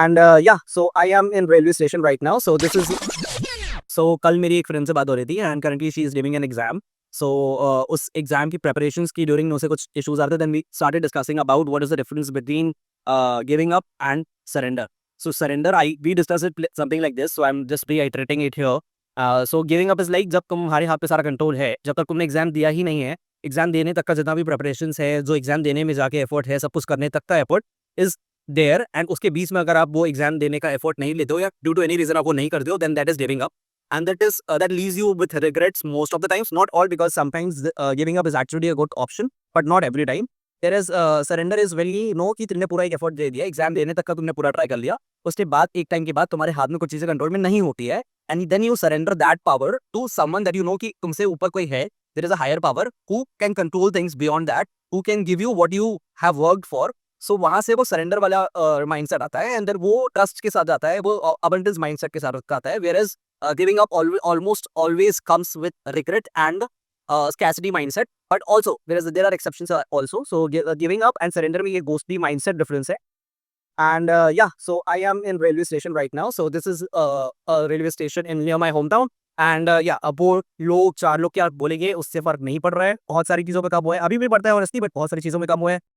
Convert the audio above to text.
And या so I am in railway station right now so this is so कल मेरी एक friend से बात हो रही थी and currently she is living an exam so उस एग्जाम की प्रिपरेशंस की ड्यूरिंग उसे कुछ इश्यूज आते then we started discussing about what is the difference between giving up and surrender so surrender I we discuss it something like this so I am just reiterating it here so giving up is like जब तुम्हारे हाथ पे सारा control है जब तक तुमने exam दिया ही नहीं है एग्जाम देने तक का जितना भी प्रिपरेशन है जो एग्जाम देने में जाके एफर्ट है सब कुछ करने तक का एफर्ट इज देयर एंड उसके बीच में अगर आप वो एग्जाम देने का एफर्ट नहीं लेते हो या ड्यू टू एनी रीजन आप वो नहीं करते हो then that is giving up and that leaves you with regrets most of the times, not all, because sometimes giving up is actually a good option but not every time. There is surrender is very no कि तुमने पूरा एक effort दे दिया exam देने तक का तुमने पूरा ट्राई कर लिया उसके बाद एक टाइम के बाद तुम्हारे हाथ में कुछ चीजें कंट्रोल में नहीं होती है and then you surrender that power to someone that you know कि तुमसे ऊपर कोई है there is a higher power who can control things beyond that who can give you what you have worked for so वहां से वो surrender वाला mindset आता है एंड देन वो ट्रस्ट के साथ आता है वो अबंडेंस माइंडसेट के साथ आता है whereas giving up almost always comes with regret and scarcity mindset but also there are exceptions also so giving up and surrender में ये ghostly mindset difference है and yeah so I am in railway station right now so this is a railway station in near my hometown and yeah अब वो लोग चार लोग क्या बोलेंगे उससे फर्क नहीं पड़ रहा है बहुत सारी चीजों पे कम हुआ है अभी भी पड़ता है ऑनेस्टली बट बहुत सारी चीजों में कम हुआ है